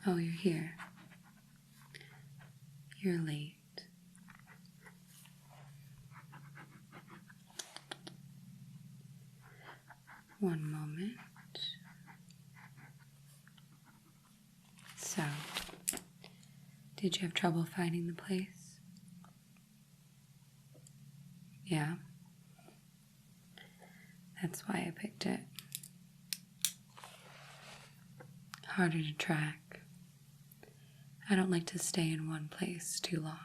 Oh, you're here. You're late. One moment. So, did you have trouble finding the place? Yeah. That's why I picked it. Harder to track. I don't like to stay in one place too long.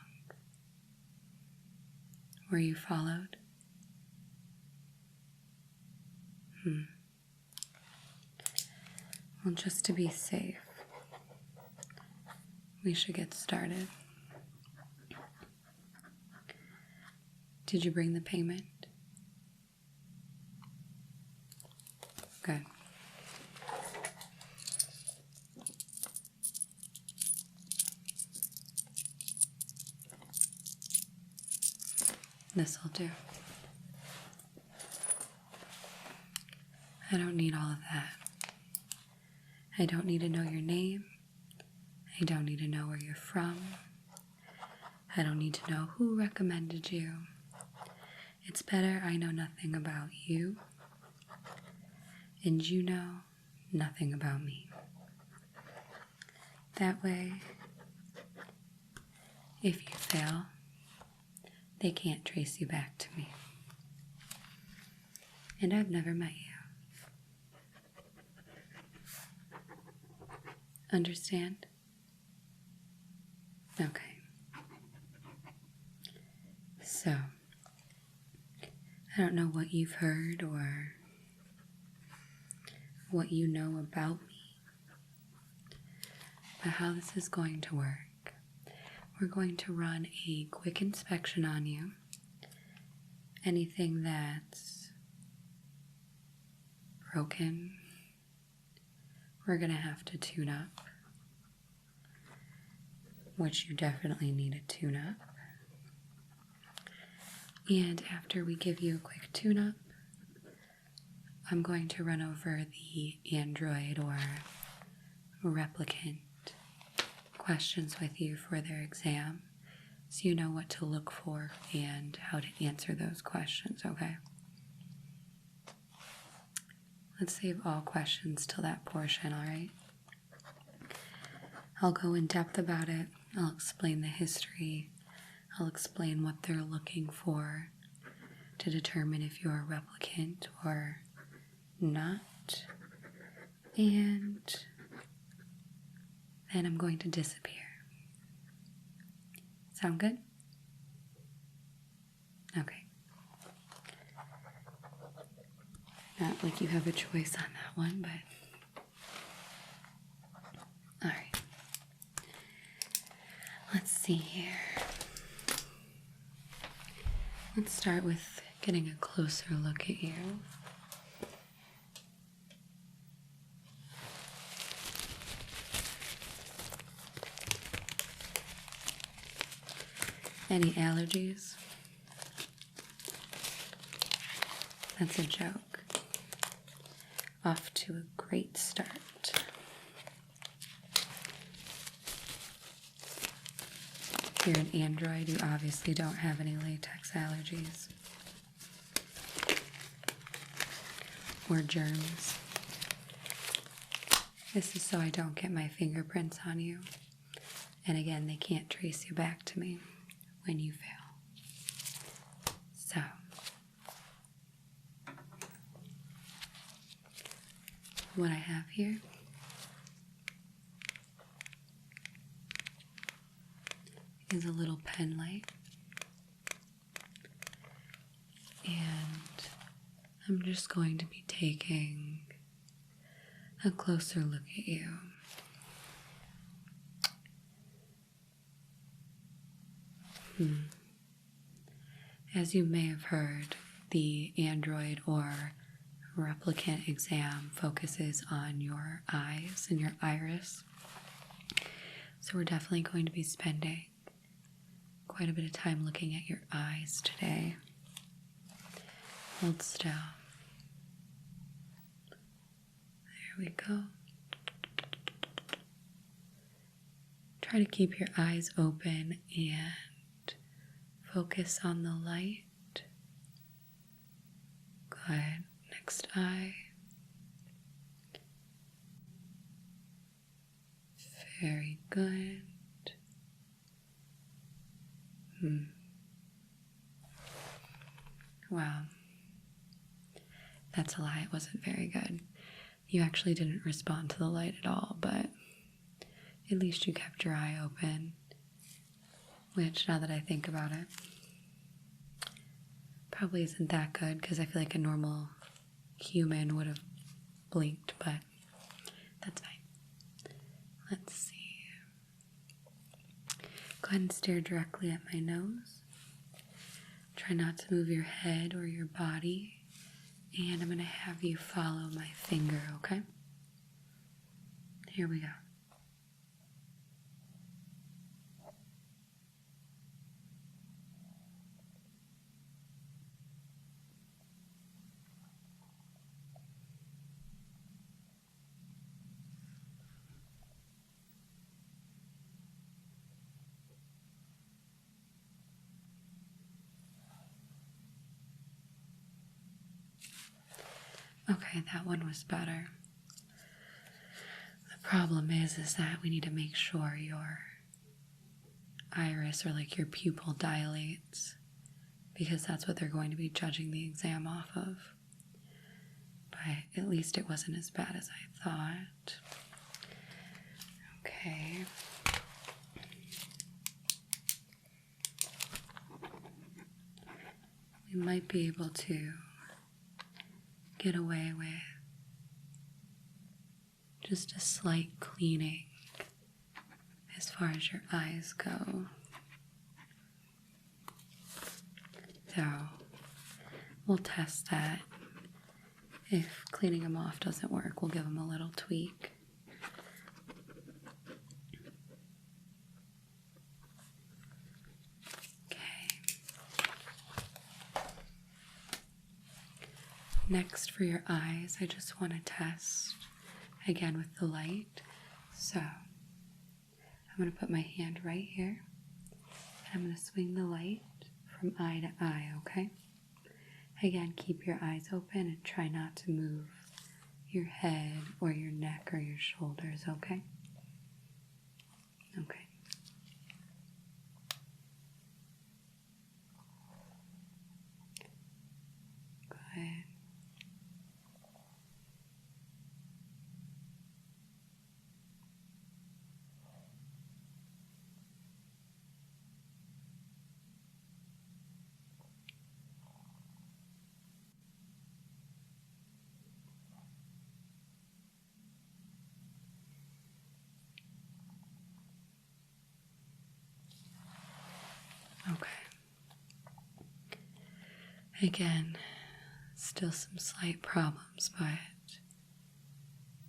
Were you followed? Well, just to be safe, we should get started. Did you bring the payment? Good. This'll do. I don't need all of that. I don't need to know your name. I don't need to know where you're from. I don't need to know who recommended you. It's better I know nothing about you, and you know nothing about me. That way, if you fail, they can't trace you back to me. And I've never met you. Understand? Okay. So, I don't know what you've heard or what you know about me, but how this is going to work. We're going to run a quick inspection on you. Anything that's broken, we're going to have to tune up, which you definitely need a tune-up. And after we give you a quick tune-up, I'm going to run over the android or replicant questions with you for their exam, so you know what to look for and how to answer those questions, okay? Let's save all questions till that portion, alright? I'll go in depth about it. I'll explain the history. I'll explain what they're looking for to determine if you're a replicant or not. And then I'm going to disappear. Sound good? Okay. Not like you have a choice on that one, but alright. Let's see here. Let's start with getting a closer look at you. Any allergies? That's a joke. Off to a great start. If you're an android, you obviously don't have any latex allergies. Or germs. This is so I don't get my fingerprints on you. And again, they can't trace you back to me when you fail. So, what I have here is a little pen light, and I'm just going to be taking a closer look at you. As you may have heard, the Android or Replicant Exam focuses on your eyes and your iris. So we're definitely going to be spending quite a bit of time looking at your eyes today. Hold still. There we go. Try to keep your eyes open and focus on the light. Good. Next eye. Very good. Wow. That's a lie. It wasn't very good. You actually didn't respond to the light at all, but at least you kept your eye open. Which, now that I think about it, probably isn't that good because I feel like a normal human would have blinked, but that's fine. Let's see. Go ahead and stare directly at my nose. Try not to move your head or your body. And I'm going to have you follow my finger, okay? Here we go. Okay, that one was better. The problem is that we need to make sure your iris or like your pupil dilates because that's what they're going to be judging the exam off of. But at least it wasn't as bad as I thought. Okay. We might be able to get away with just a slight cleaning as far as your eyes go. So we'll test that. If cleaning them off doesn't work, we'll give them a little tweak. Next, for your eyes, I just want to test again with the light. So I'm going to put my hand right here. And I'm going to swing the light from eye to eye, okay? Again, keep your eyes open and try not to move your head or your neck or your shoulders, okay? Okay. Good. Okay. Again, still some slight problems, but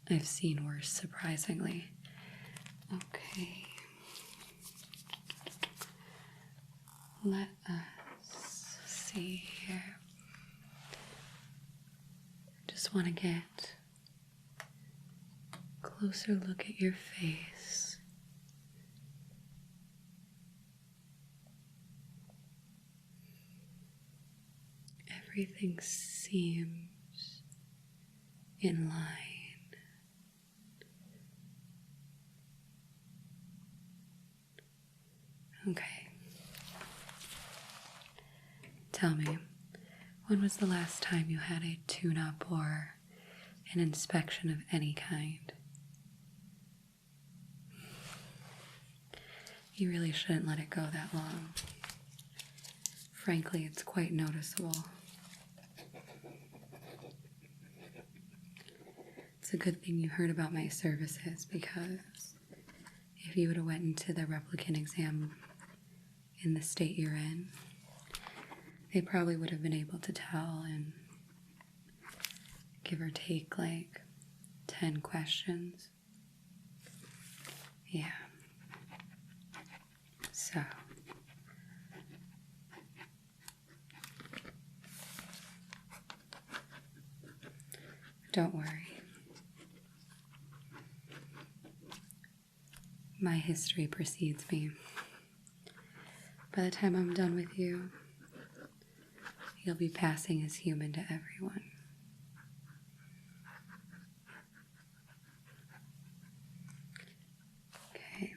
I've seen worse, surprisingly. Okay. Let us see here. Just want to get a closer look at your face. Everything seems in line. Okay. Tell me, when was the last time you had a tune-up or an inspection of any kind? You really shouldn't let it go that long. Frankly, it's quite noticeable. It's a good thing you heard about my services, because if you would have went into the replicant exam in the state you're in, they probably would have been able to tell in give or take like 10 questions. Yeah. So don't worry. My history precedes me. By the time I'm done with you, you'll be passing as human to everyone. Okay.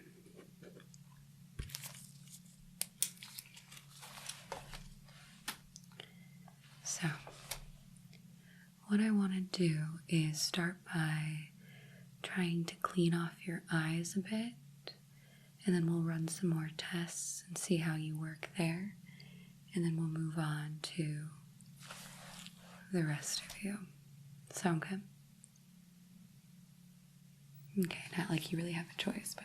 So, what I want to do is start by trying to clean off your eyes a bit, and then we'll run some more tests and see how you work there, and then we'll move on to the rest of you. Sound good? Okay, not like you really have a choice, but...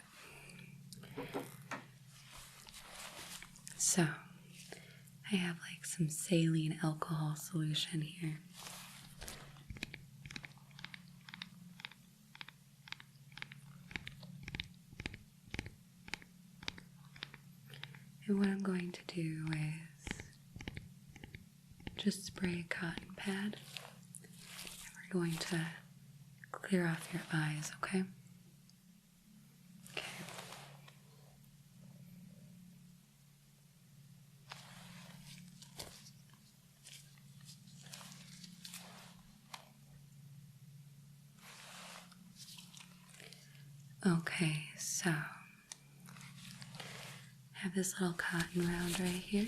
So, I have like some saline alcohol solution here. And what I'm going to do is just spray a cotton pad, and we're going to clear off your eyes, okay? Okay, so I have this little cotton round right here.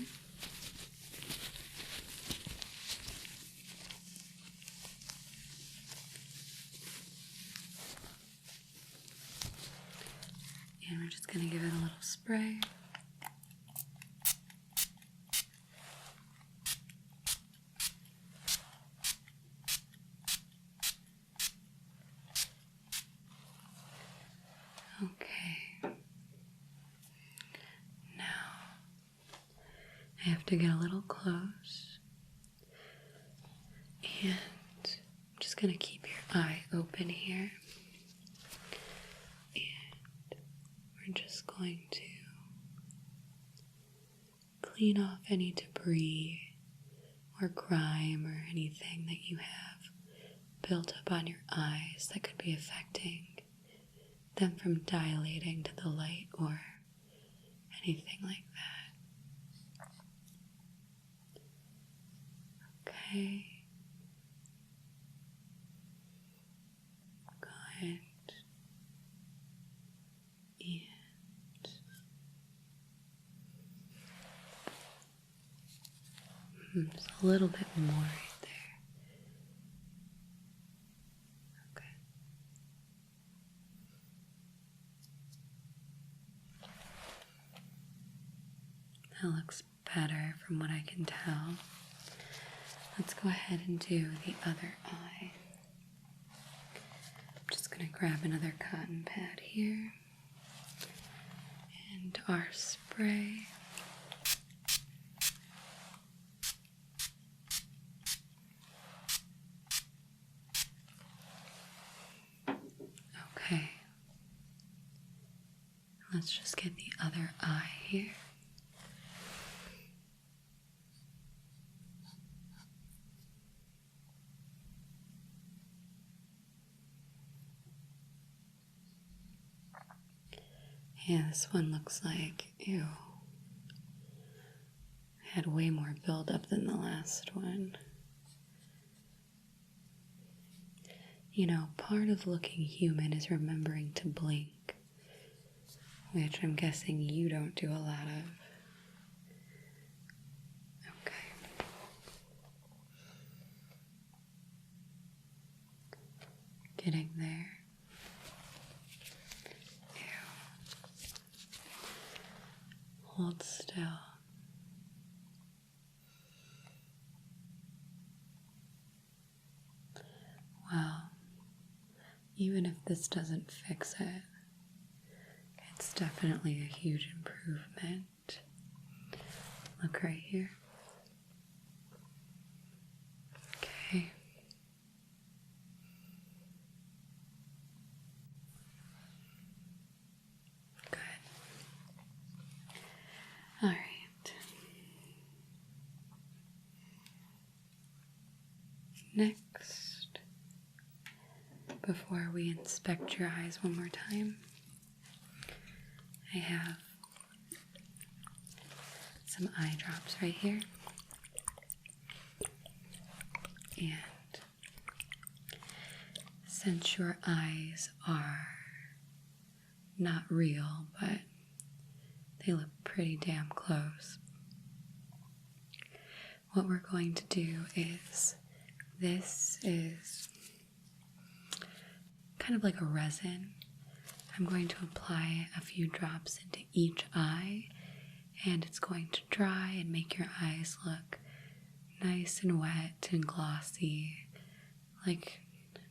And we're just going to give it a little spray. Okay. Now, I have to get a little close. And I'm just going to keep your eye open here. And we're just going to clean off any debris or grime or anything that you have built up on your eyes that could be affecting them from dilating to the light or anything like that. Okay. Good. And just a little bit more right there. Okay. That looks better from what I can tell. Let's go ahead and do the other eye. I'm just going to grab another cotton pad here and our spray. Okay. Let's just get the other eye here. Yeah, this one looks like, ew, had way more buildup than the last one. You know, part of looking human is remembering to blink, which I'm guessing you don't do a lot of. Okay. Getting there. Hold still. Wow. even if this doesn't fix it, it's definitely a huge improvement. Look right here. Okay. Good. All right. Next, before we inspect your eyes one more time, I have some eye drops right here. And since your eyes are not real, but they look pretty damn close, what we're going to do is, this is kind of like a resin. I'm going to apply a few drops into each eye, and it's going to dry and make your eyes look nice and wet and glossy, like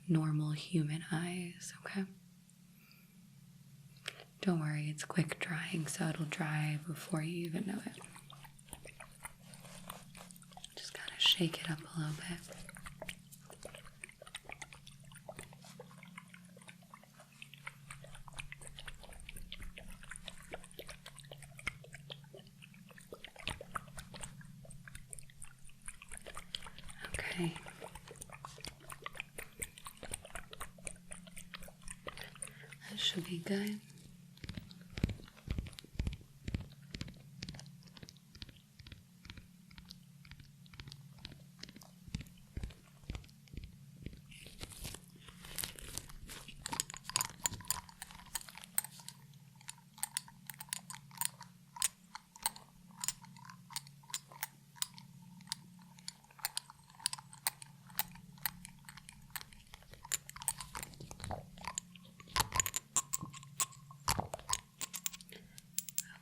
normal human eyes, okay? Don't worry, it's quick drying, so it'll dry before you even know it. Just kind of shake it up a little bit. Okay. That should be good.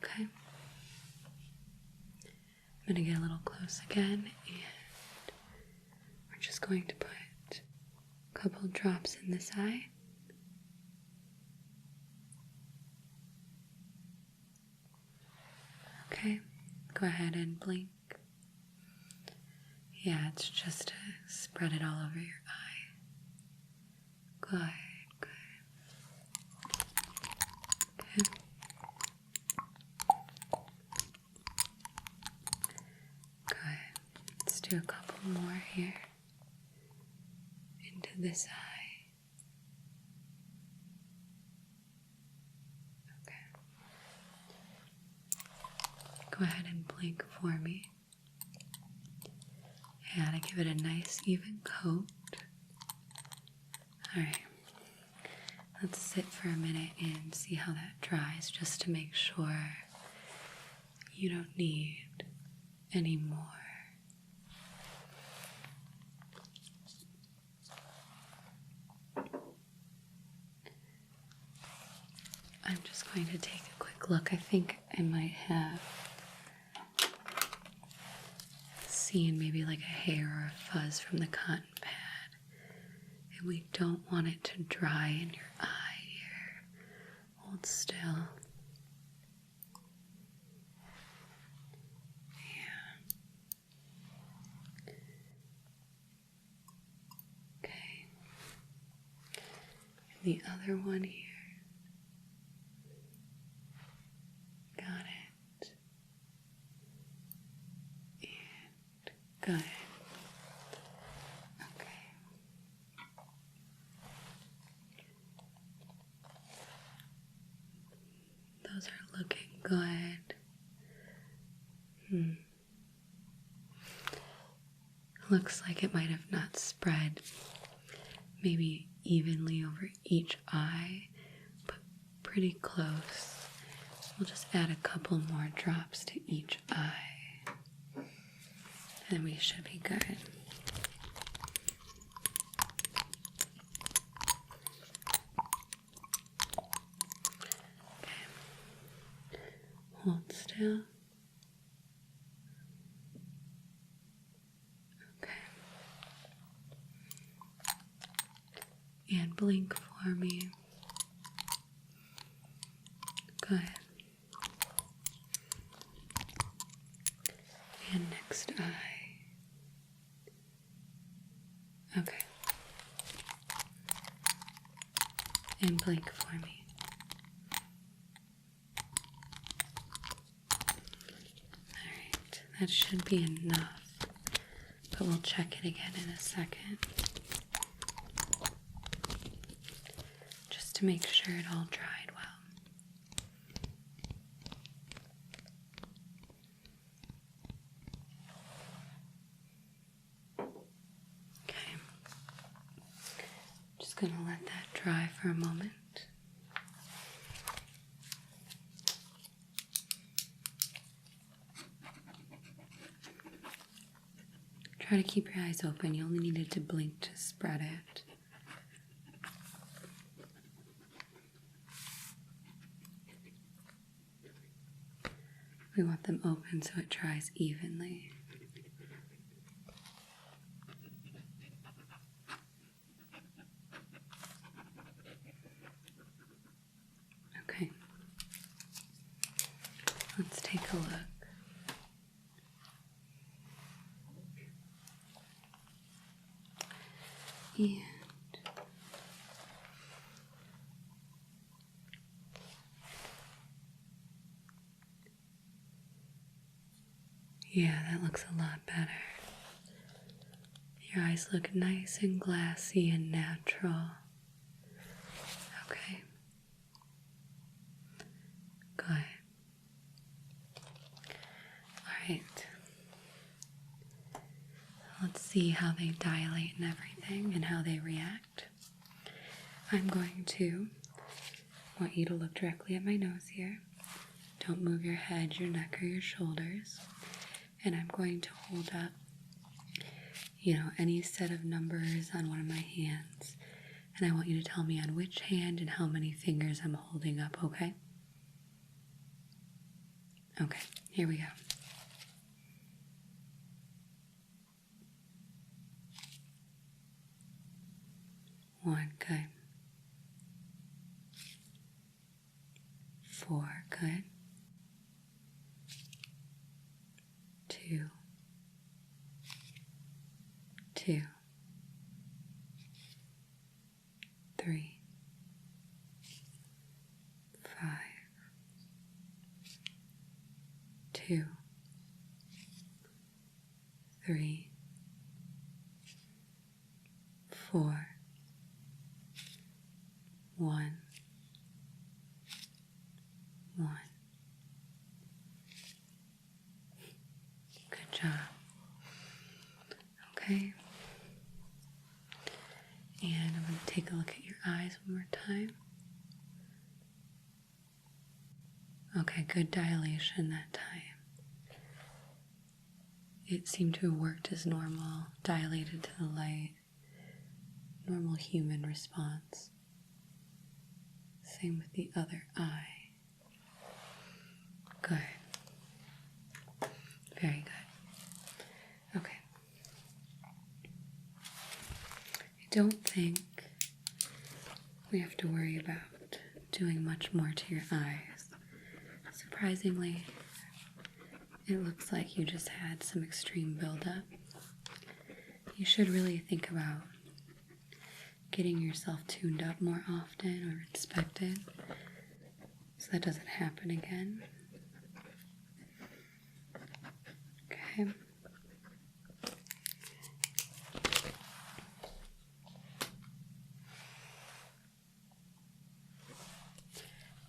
Okay. I'm going to get a little close again, and we're just going to put a couple drops in this eye. Okay, go ahead and blink. Yeah, it's just to spread it all over your eye. Good, good. Okay. Good. Let's do a couple more here. Into this eye. Okay. Go ahead and blink for me. And give it a nice even coat. Alright. Let's sit for a minute and see how that dries, just to make sure you don't need any more. I'm just going to take a quick look. I think I might have seen maybe like a hair or a fuzz from the cotton pad, and we don't want it to dry in your eye here. Hold still. Yeah. Okay. And the other one here. Got it. And good. Those are looking good. Looks like it might have not spread maybe evenly over each eye, but pretty close. We'll just add a couple more drops to each eye, and we should be good. Hold still. Okay. And blink for for me. Good. And next eye. Okay. And blink for me. Alright, that should be enough, but we'll check it again in a second. Just to make sure it all dried well. Gonna let that dry for a moment. Try to keep your eyes open. You only needed to blink to spread it. We want them open so it dries evenly. Okay, let's take a look. And yeah, that looks a lot better. Your eyes look nice and glassy and natural. Okay. Good. Alright. Let's see how they dilate and everything and how they react. I'm going to want you to look directly at my nose here. Don't move your head, your neck, or your shoulders. And I'm going to hold up, any set of numbers on one of my hands. And I want you to tell me on which hand and how many fingers I'm holding up, okay? Okay, here we go. One, good. 4, good. 2, 2, 3, 5, 2, 3, 4, 1, 1. Good job. Okay. And I'm going to take a look at your eyes one more time. Okay, good dilation that time. It seemed to have worked as normal, dilated to the light. Normal human response. Same with the other eye. Good. Very good. Okay. I don't think we have to worry about doing much more to your eyes. Surprisingly, it looks like you just had some extreme buildup. You should really think about getting yourself tuned up more often or inspected so that doesn't happen again. Okay.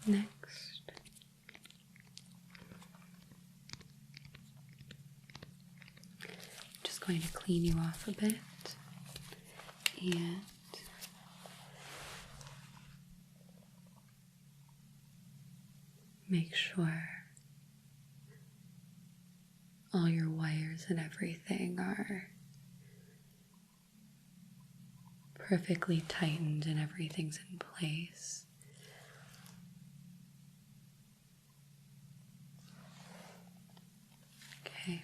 Next, just going to clean you off a bit and make sure all your wires and everything are perfectly tightened and everything's in place. Okay.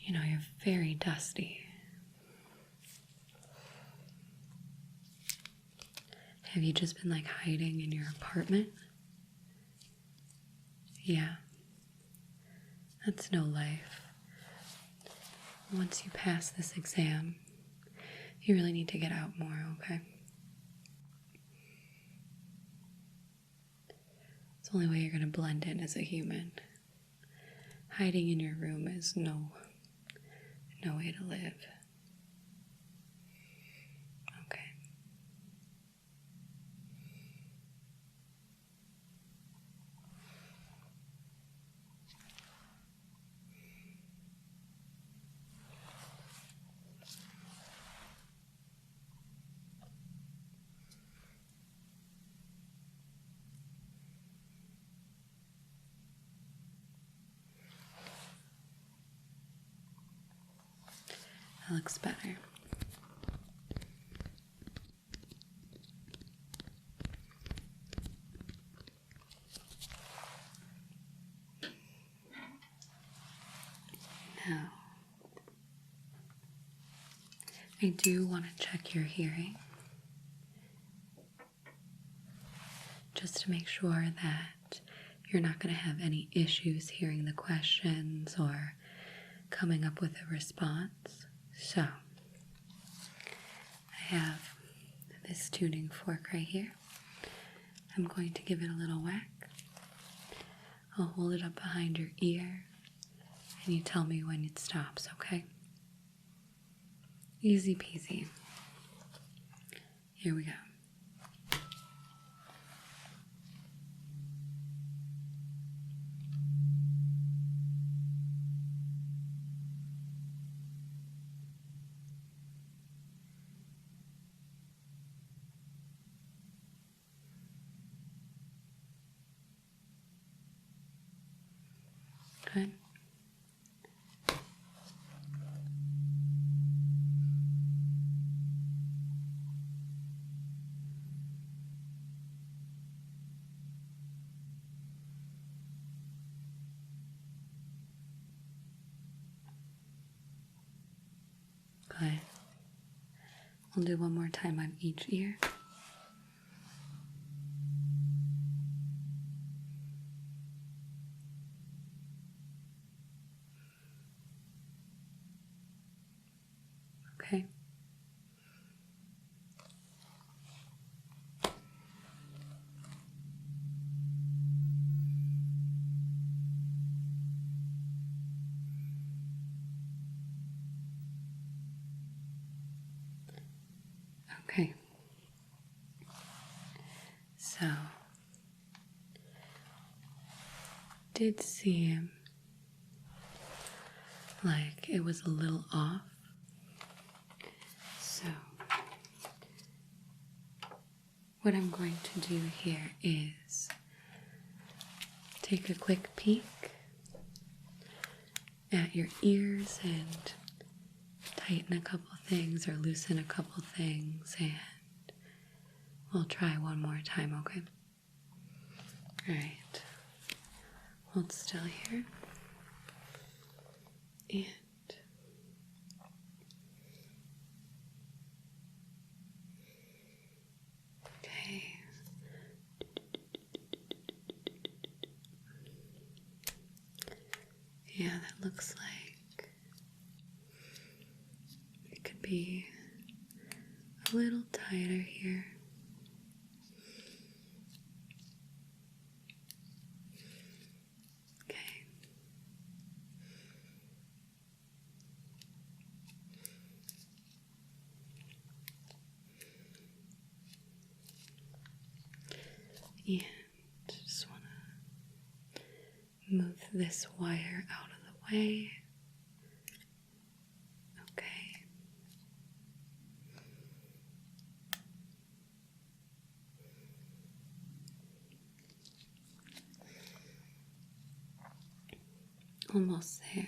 You're very dusty. Have you just been like hiding in your apartment? Yeah. That's no life. Once you pass this exam, you really need to get out more, okay? It's the only way you're going to blend in as a human. Hiding in your room is no way to live. Okay. That looks better. Now, I do want to check your hearing, just to make sure that you're not going to have any issues hearing the questions or coming up with a response. So, I have this tuning fork right here. I'm going to give it a little whack. I'll hold it up behind your ear, and you tell me when it stops, okay? Easy peasy. Here we go. Good. Good. We'll do one more time on each ear. Okay. Okay. So, did seem like it was a little off. So, what I'm going to do here is take a quick peek at your ears and tighten a couple things or loosen a couple things, and we'll try one more time, okay? Alright. Hold still here. And okay. Yeah, that looks like it could be a little tighter here. Okay. And just want to move this wire out of the way. Okay. Almost there.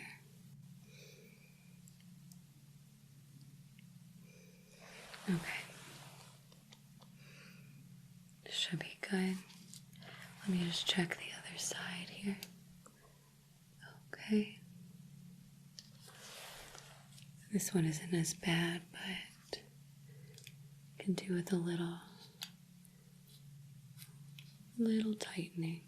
Okay. Should be good. Let me just check the other side here. Okay. This one isn't as bad, but can do with a little tightening.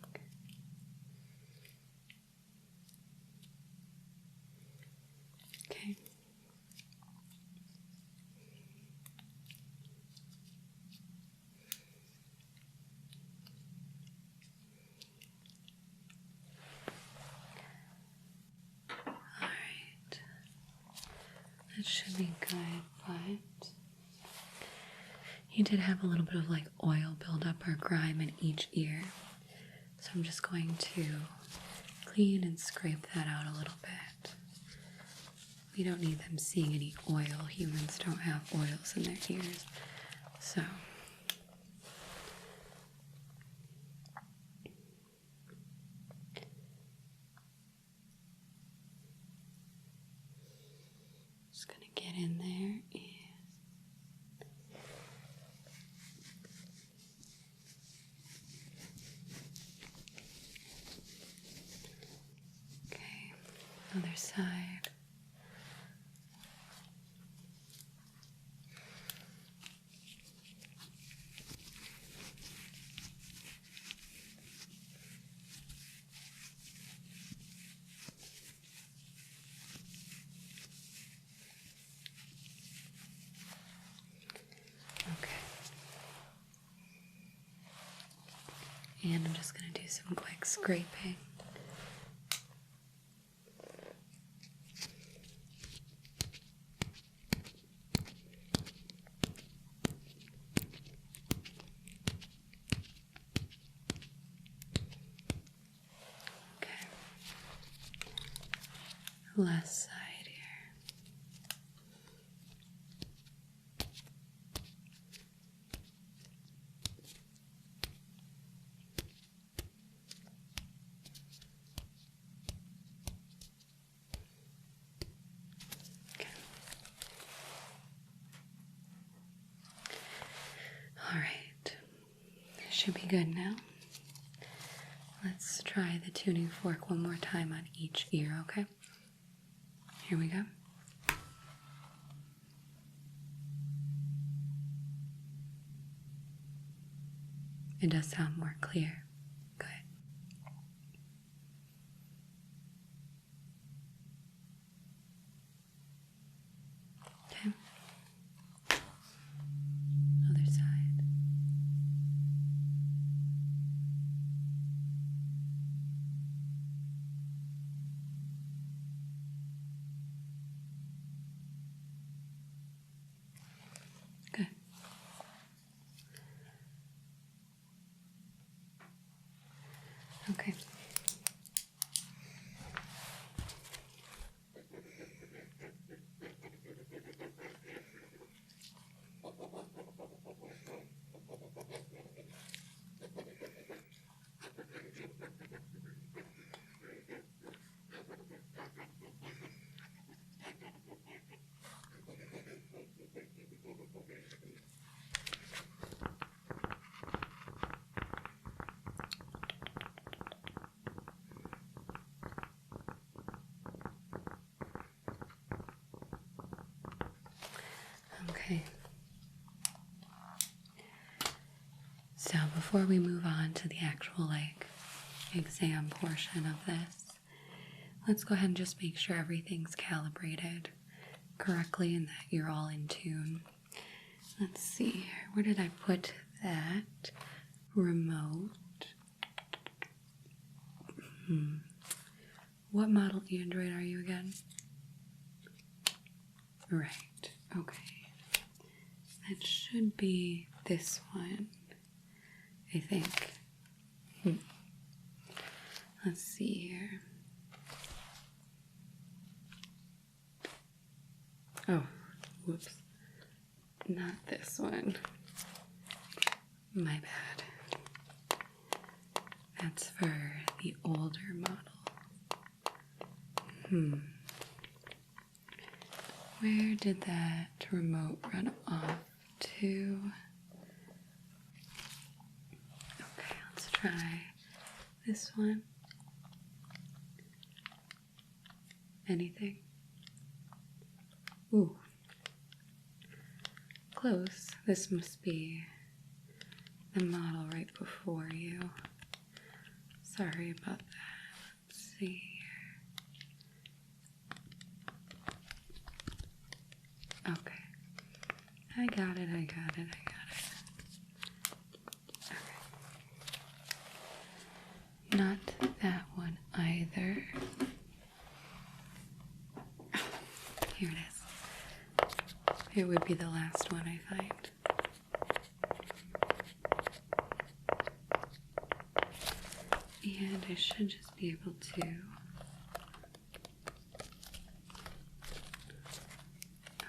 Okay. That should be good, but you did have a little bit of like oil buildup or grime in each ear. So I'm just going to clean and scrape that out a little bit. We don't need them seeing any oil. Humans don't have oils in their ears. So just gonna get in there and okay, other side. And I'm just going to do some quick scraping. Okay. Left side here. Alright, should be good now. Let's try the tuning fork one more time on each ear, okay? Here we go. It does sound more clear. Good. Okay. Other side. Good. Okay. Okay. So before we move on to the actual exam portion of this, let's go ahead and just make sure everything's calibrated correctly and that you're all in tune. Let's see here. Where did I put that remote? What model Android are you again? Right. Okay. That should be this one, I think. Let's see here. Oh, whoops. Not this one. My bad. That's for the older model. Where did that remote run off to? Okay, let's try this one. Anything? Ooh. Close. This must be the model right before you. Sorry about that. Let's see here. Okay. I got it. Okay. Not that one either. Here it is. It would be the last one I find. And I should just be able to.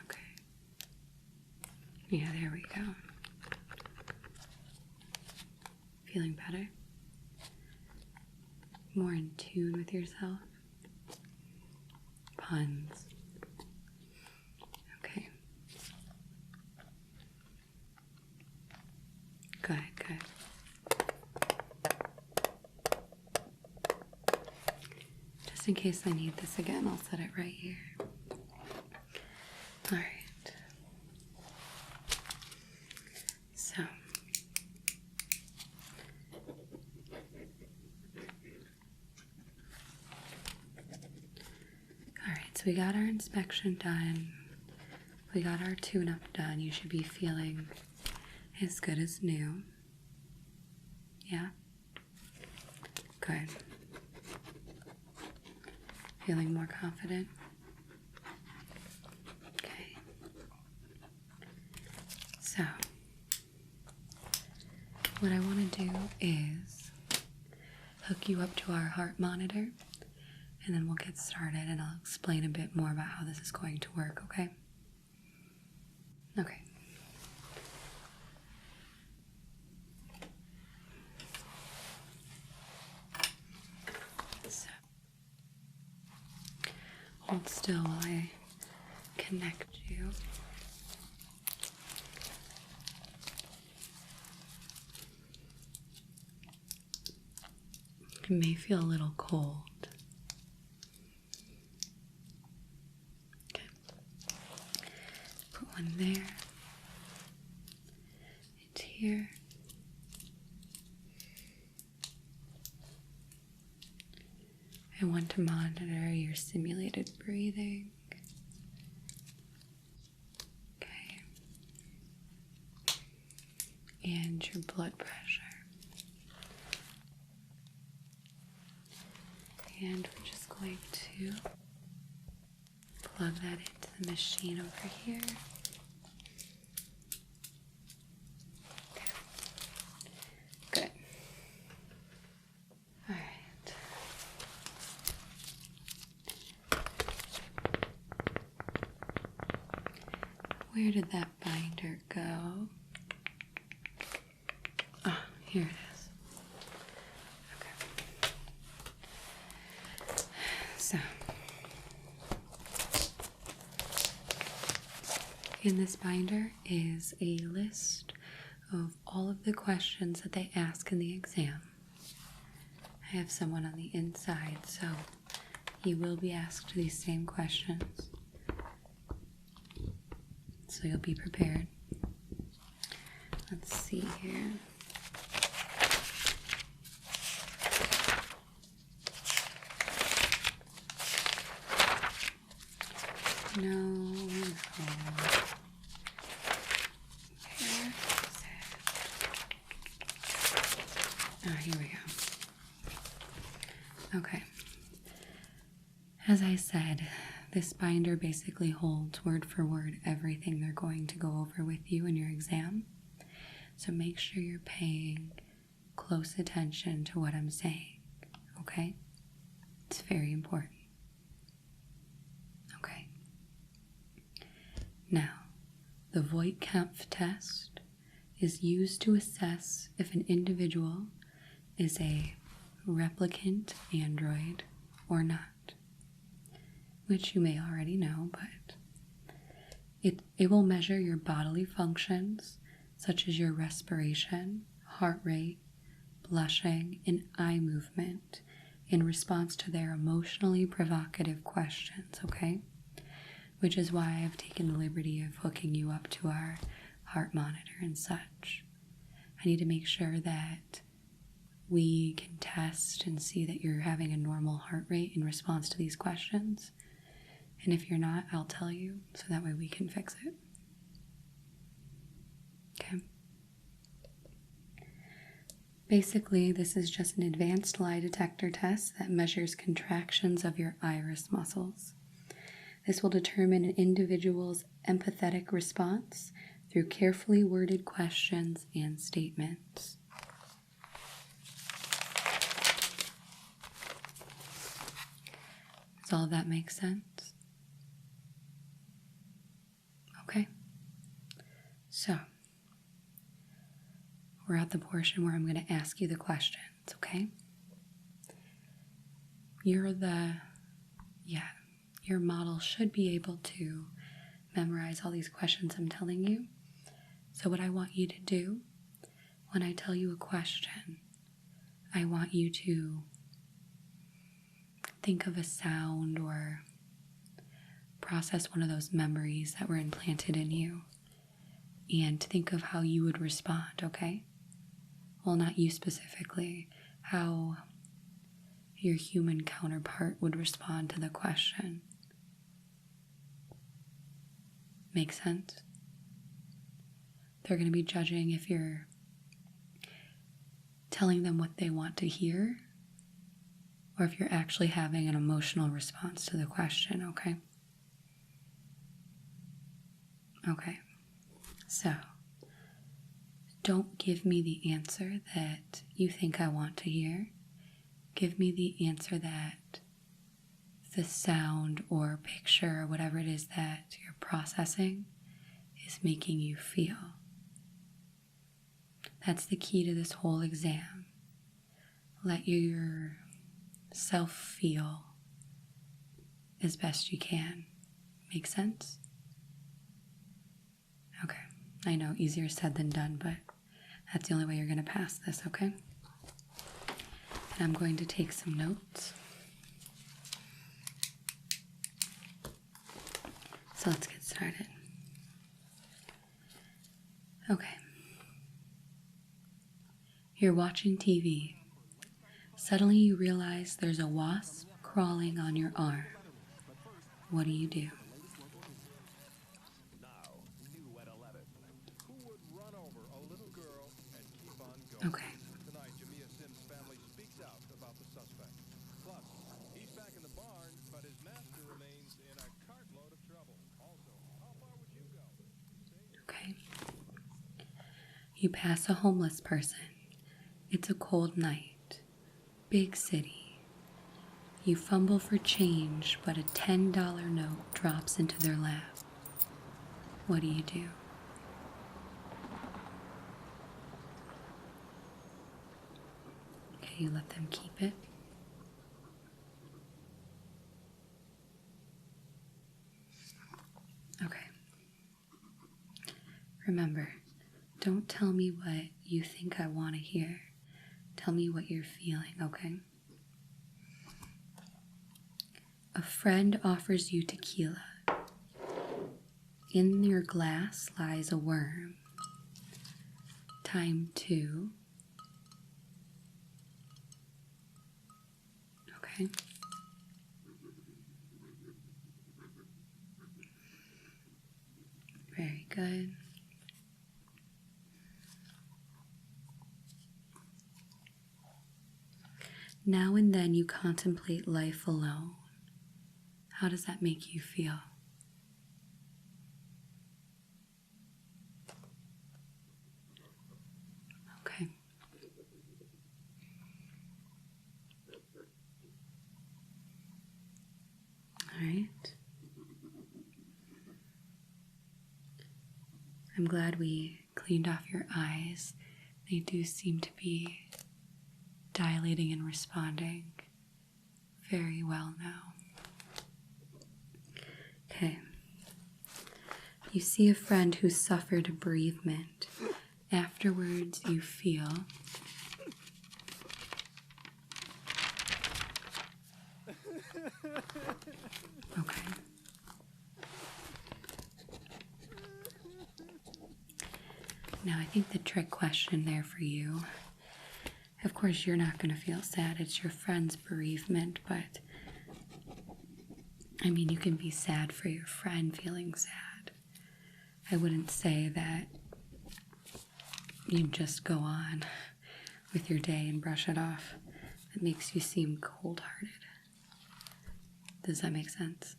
Okay. Yeah, there we go. Feeling better? More in tune with yourself? Puns. Okay. Good. Just in case I need this again, I'll set it right here. Alright. So. So we got our inspection done. We got our tune-up done. You should be feeling as good as new. Yeah? Good. Feeling more confident? Okay. So, what I want to do is hook you up to our heart monitor. And then we'll get started and I'll explain a bit more about how this is going to work, okay? Okay. So, hold still while I connect you. You may feel a little cold. One there, and here, I want to monitor your simulated breathing. Okay, and your blood pressure, and we're just going to plug that into the machine over here. Where did that binder go? Oh, here it is. Okay. So, in this binder is a list of all of the questions that they ask in the exam. I have someone on the inside, so you will be asked these same questions. So you'll be prepared. Let's see here. No. Oh, here we go. Okay. As I said, this binder basically holds word for word everything they're going to go over with you in your exam. So make sure you're paying close attention to what I'm saying, okay? It's very important. Okay. Now, the Voight-Kampff test is used to assess if an individual is a replicant android or not, which you may already know, but it will measure your bodily functions, such as your respiration, heart rate, blushing, and eye movement in response to their emotionally provocative questions, okay? which is why I've taken the liberty of hooking you up to our heart monitor and such. I need to make sure that we can test and see that you're having a normal heart rate in response to these questions. And if you're not, I'll tell you, so that way we can fix it. Okay. Basically, this is just an advanced lie detector test that measures contractions of your iris muscles. This will determine an individual's empathetic response through carefully worded questions and statements. Does all of that make sense? Okay. So, we're at the portion where I'm going to ask you the questions, okay? Your model should be able to memorize all these questions I'm telling you. So what I want you to do, when I tell you a question, I want you to think of a sound or process one of those memories that were implanted in you and think of how you would respond, okay? Well, not you specifically, how your human counterpart would respond to the question. Make sense? They're going to be judging if you're telling them what they want to hear or if you're actually having an emotional response to the question, okay? Okay. So, don't give me the answer that you think I want to hear. Give me the answer that the sound or picture or whatever it is that you're processing is making you feel. That's the key to this whole exam. Let yourself feel as best you can. Make sense? Okay. I know, easier said than done, but that's the only way you're going to pass this, okay? And I'm going to take some notes. So let's get started. Okay. You're watching TV. Suddenly you realize there's a wasp crawling on your arm. What do you do? Okay. Okay. You pass a homeless person. It's a cold night. Big city. You fumble for change, but a $10 note drops into their lap. What do you do? Okay, you let them keep it. Okay. Remember, don't tell me what you think I want to hear. Tell me what you're feeling, okay? A friend offers you tequila. In your glass lies a worm. Time 2. Okay. Very good. Now and then you contemplate life alone. How does that make you feel? Okay. All right. I'm glad we cleaned off your eyes. They do seem to be dilating and responding very well now. Okay. You see a friend who suffered bereavement. Afterwards, you feel okay. Now, I think the trick question there for you, of course, you're not going to feel sad. It's your friend's bereavement, but I mean, you can be sad for your friend feeling sad. I wouldn't say that you just go on with your day and brush it off. That makes you seem cold-hearted. Does that make sense?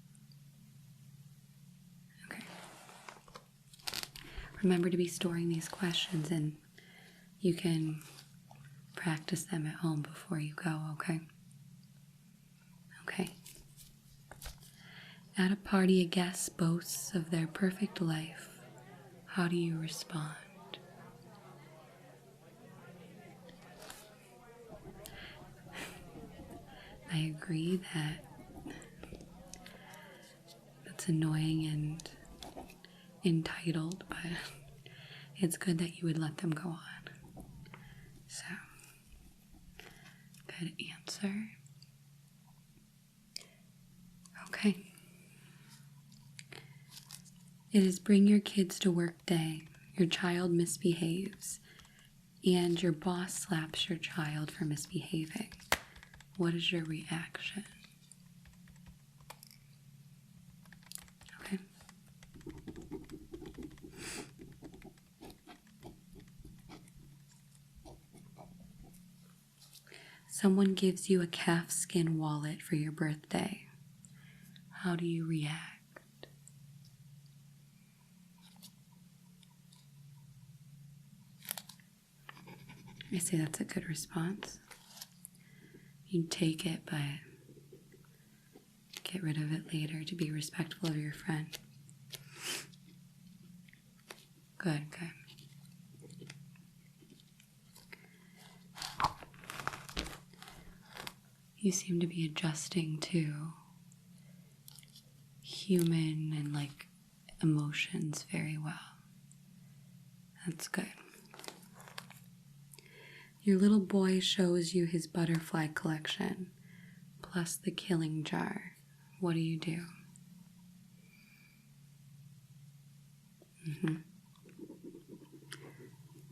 Okay. Remember to be storing these questions, and you can practice them at home before you go, okay? Okay. At a party, a guest boasts of their perfect life. How do you respond? I agree that that's annoying and entitled, but it's good that you would let them go on. So, good answer. Okay. It is bring your kids to work day. Your child misbehaves, and your boss slaps your child for misbehaving. What is your reaction? Okay. Someone gives you a calfskin wallet for your birthday. How do you react? I say that's a good response. You take it, but get rid of it later to be respectful of your friend. Good, good. You seem to be adjusting to human and emotions very well. That's good. Your little boy shows you his butterfly collection, plus the killing jar. What do you do?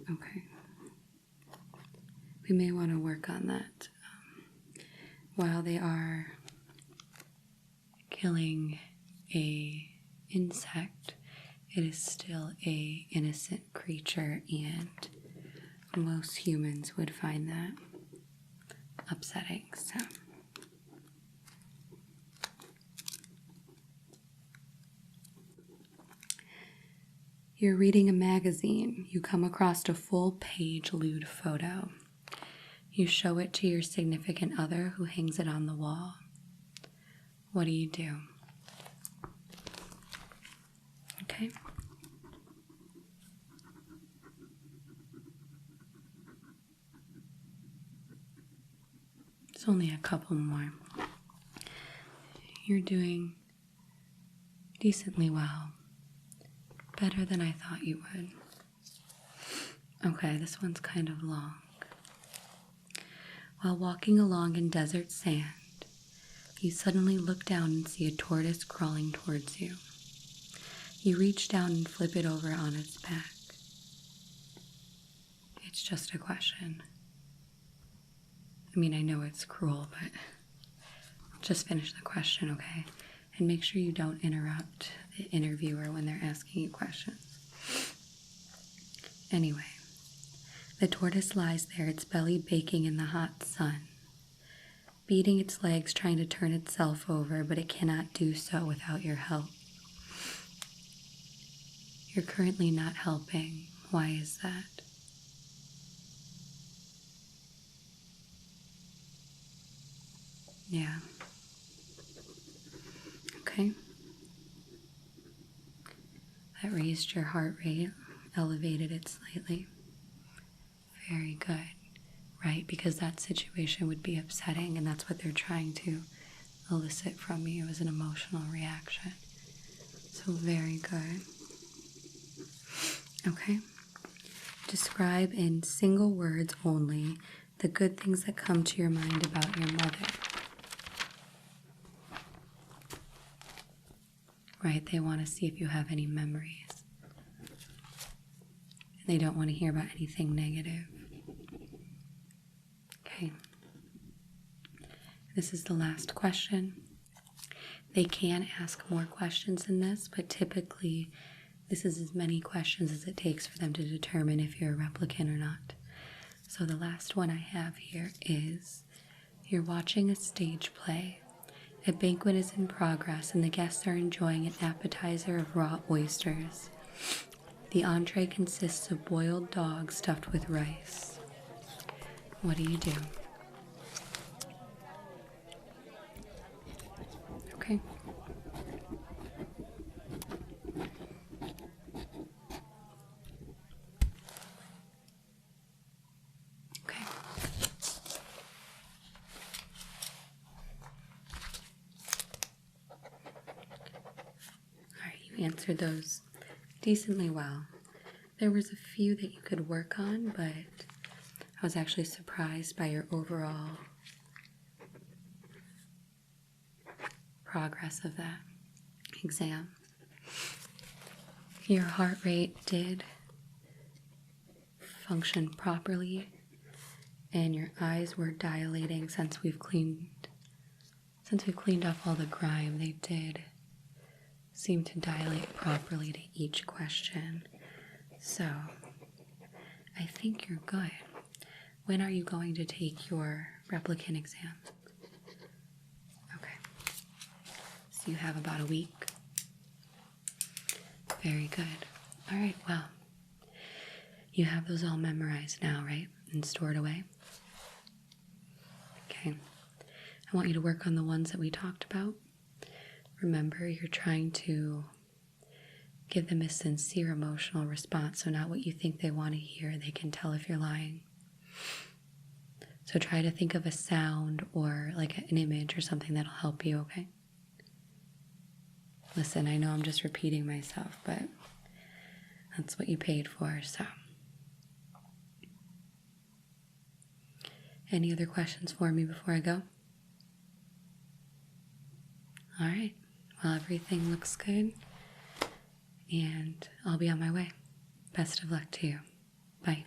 Okay. We may want to work on that. While they are killing a insect, it is still a innocent creature, and most humans would find that upsetting. So you're reading a magazine. You come across a full-page lewd photo. You show it to your significant other who hangs it on the wall. What do you do? Okay. It's only a couple more. You're doing decently well. Better than I thought you would. Okay, this one's kind of long. While walking along in desert sand, you suddenly look down and see a tortoise crawling towards you. You reach down and flip it over on its back. It's just a question. I mean, I know it's cruel, but just finish the question, okay? And make sure you don't interrupt the interviewer when they're asking you questions. Anyway, the tortoise lies there, its belly baking in the hot sun, beating its legs, trying to turn itself over, but it cannot do so without your help. You're currently not helping. Why is that? Yeah. Okay. That raised your heart rate, elevated it slightly. Very good. Right, because that situation would be upsetting, and that's what they're trying to elicit from you as an emotional reaction. So very good. Okay. Describe in single words only the good things that come to your mind about your mother. Right, they want to see if you have any memories. And They don't want to hear about anything negative. Okay. This is the last question. They can ask more questions in this, but typically this is as many questions as it takes for them to determine if you're a replicant or not. So the last one I have here is, you're watching a stage play. A banquet is in progress and the guests are enjoying an appetizer of raw oysters. The entree consists of boiled dog stuffed with rice. What do you do? Okay. Okay. All right, you answered those decently well. There was a few that you could work on, but I was actually surprised by your overall progress of that exam. Your heart rate did function properly, and your eyes were dilating since we've cleaned off all the grime. They did seem to dilate properly to each question. So I think you're good. When are you going to take your replicant exam? Okay. So you have about a week. Very good. All right, well, you have those all memorized now, right? And stored away? Okay. I want you to work on the ones that we talked about. Remember, you're trying to give them a sincere emotional response, so not what you think they want to hear. They can tell if you're lying. So try to think of a sound or like an image or something that'll help you, okay? Listen, I know I'm just repeating myself, but that's what you paid for, so. Any other questions for me before I go? All right. Well, everything looks good, and I'll be on my way. Best of luck to you. Bye.